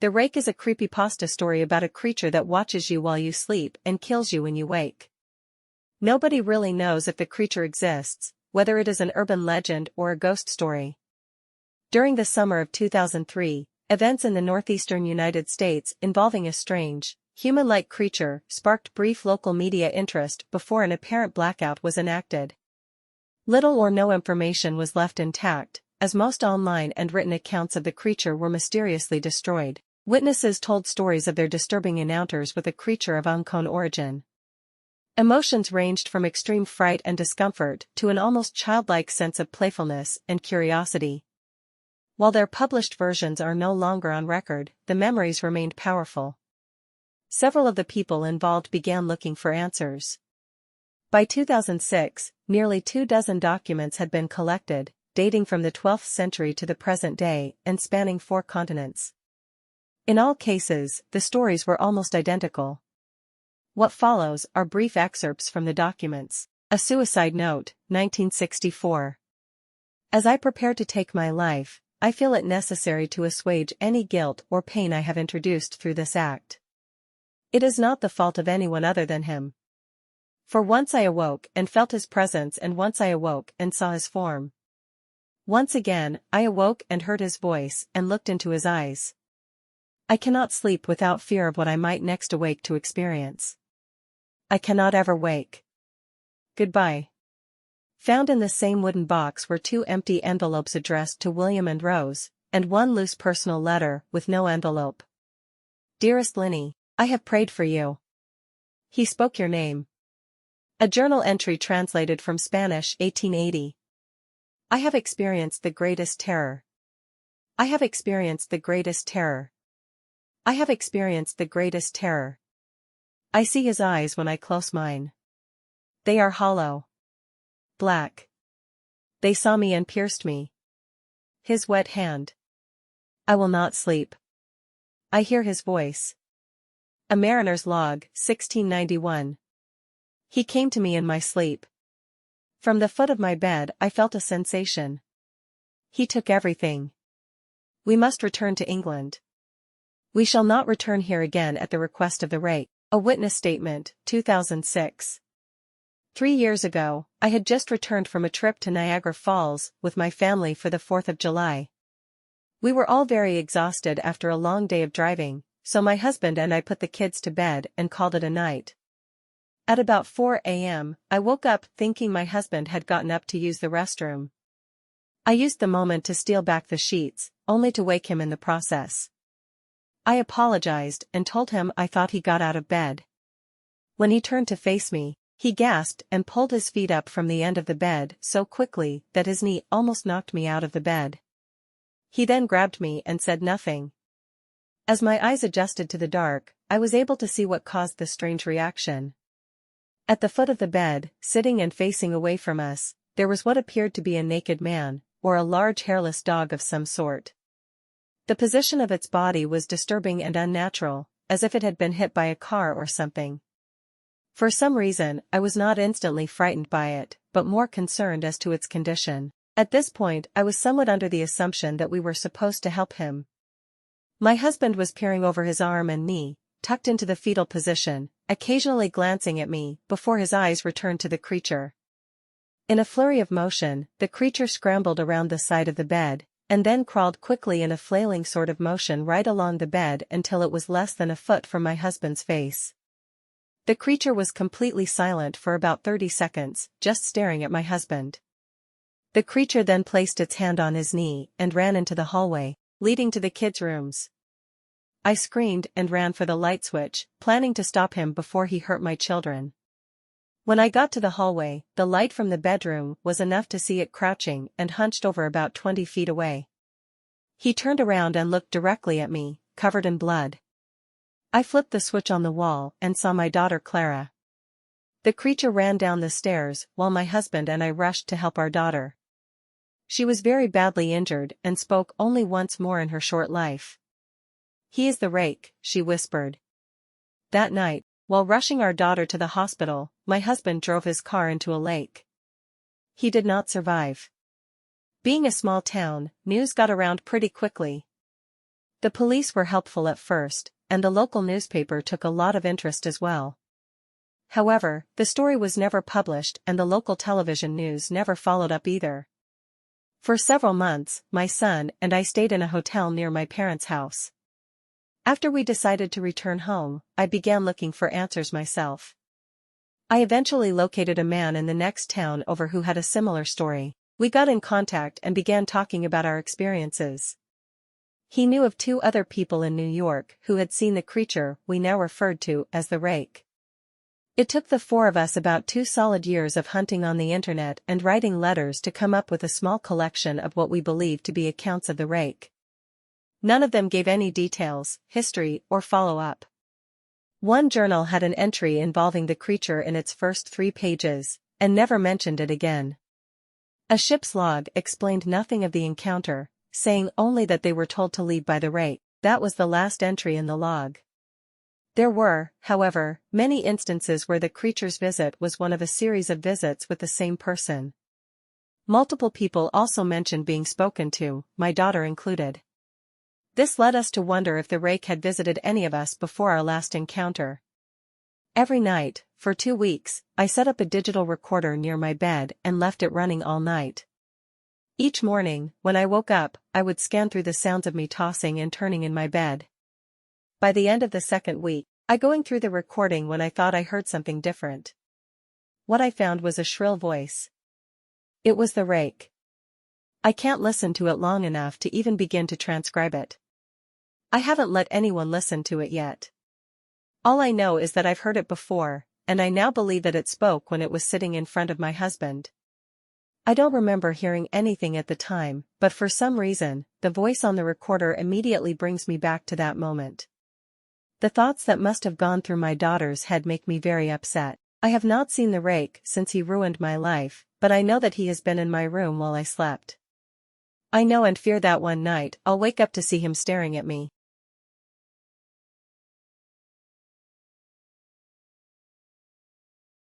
The Rake is a creepypasta story about a creature that watches you while you sleep and kills you when you wake. Nobody really knows if the creature exists, whether it is an urban legend or a ghost story. During the summer of 2003, events in the northeastern United States involving a strange, human-like creature sparked brief local media interest before an apparent blackout was enacted. Little or no information was left intact, as most online and written accounts of the creature were mysteriously destroyed. Witnesses told stories of their disturbing encounters with a creature of unknown origin. Emotions ranged from extreme fright and discomfort to an almost childlike sense of playfulness and curiosity. While their published versions are no longer on record, the memories remained powerful. Several of the people involved began looking for answers. By 2006, nearly 24 documents had been collected, dating from the 12th century to the present day and spanning 4 continents. In all cases, the stories were almost identical. What follows are brief excerpts from the documents. A suicide note, 1964. As I prepare to take my life, I feel it necessary to assuage any guilt or pain I have introduced through this act. It is not the fault of anyone other than him. For once I awoke and felt his presence, and once I awoke and saw his form. Once again, I awoke and heard his voice and looked into his eyes. I cannot sleep without fear of what I might next awake to experience. I cannot ever wake. Goodbye. Found in the same wooden box were 2 empty envelopes addressed to William and Rose, and 1 loose personal letter with no envelope. Dearest Linny, I have prayed for you. He spoke your name. A journal entry translated from Spanish 1880. I have experienced the greatest terror. I have experienced the greatest terror. I have experienced the greatest terror. I see his eyes when I close mine. They are hollow. Black. They saw me and pierced me. His wet hand. I will not sleep. I hear his voice. A Mariner's Log, 1691. He came to me in my sleep. From the foot of my bed I felt a sensation. He took everything. We must return to England. We shall not return here again at the request of the Rake. A witness statement, 2006. 3 years ago, I had just returned from a trip to Niagara Falls with my family for the 4th of July. We were all very exhausted after a long day of driving, so my husband and I put the kids to bed and called it a night. At about 4 a.m., I woke up thinking my husband had gotten up to use the restroom. I used the moment to steal back the sheets, only to wake him in the process. I apologized and told him I thought he got out of bed. When he turned to face me, he gasped and pulled his feet up from the end of the bed so quickly that his knee almost knocked me out of the bed. He then grabbed me and said nothing. As my eyes adjusted to the dark, I was able to see what caused the strange reaction. At the foot of the bed, sitting and facing away from us, there was what appeared to be a naked man, or a large hairless dog of some sort. The position of its body was disturbing and unnatural, as if it had been hit by a car or something. For some reason, I was not instantly frightened by it, but more concerned as to its condition. At this point, I was somewhat under the assumption that we were supposed to help him. My husband was peering over his arm and knee, tucked into the fetal position, occasionally glancing at me before his eyes returned to the creature. In a flurry of motion, the creature scrambled around the side of the bed, and then crawled quickly in a flailing sort of motion right along the bed until it was less than a foot from my husband's face. The creature was completely silent for about 30 seconds, just staring at my husband. The creature then placed its hand on his knee and ran into the hallway, leading to the kids' rooms. I screamed and ran for the light switch, planning to stop him before he hurt my children. When I got to the hallway, the light from the bedroom was enough to see it crouching and hunched over about 20 feet away. He turned around and looked directly at me, covered in blood. I flipped the switch on the wall and saw my daughter Clara. The creature ran down the stairs while my husband and I rushed to help our daughter. She was very badly injured and spoke only once more in her short life. "He is the Rake," she whispered. That night, while rushing our daughter to the hospital, my husband drove his car into a lake. He did not survive. Being a small town, news got around pretty quickly. The police were helpful at first, and the local newspaper took a lot of interest as well. However, the story was never published and the local television news never followed up either. For several months, my son and I stayed in a hotel near my parents' house. After we decided to return home, I began looking for answers myself. I eventually located a man in the next town over who had a similar story. We got in contact and began talking about our experiences. He knew of 2 other people in New York who had seen the creature we now referred to as the Rake. It took the 4 of us about 2 solid years of hunting on the internet and writing letters to come up with a small collection of what we believed to be accounts of the Rake. None of them gave any details, history, or follow-up. One journal had an entry involving the creature in its first 3 pages, and never mentioned it again. A ship's log explained nothing of the encounter, saying only that they were told to leave by the Rake. That was the last entry in the log. There were, however, many instances where the creature's visit was one of a series of visits with the same person. Multiple people also mentioned being spoken to, my daughter included. This led us to wonder if the Rake had visited any of us before our last encounter. Every night, for 2 weeks, I set up a digital recorder near my bed and left it running all night. Each morning, when I woke up, I would scan through the sounds of me tossing and turning in my bed. By the end of the 2nd week, I going through the recording when I thought I heard something different. What I found was a shrill voice. It was the Rake. I can't listen to it long enough to even begin to transcribe it. I haven't let anyone listen to it yet. All I know is that I've heard it before, and I now believe that it spoke when it was sitting in front of my husband. I don't remember hearing anything at the time, but for some reason, the voice on the recorder immediately brings me back to that moment. The thoughts that must have gone through my daughter's head make me very upset. I have not seen the Rake since he ruined my life, but I know that he has been in my room while I slept. I know and fear that one night I'll wake up to see him staring at me.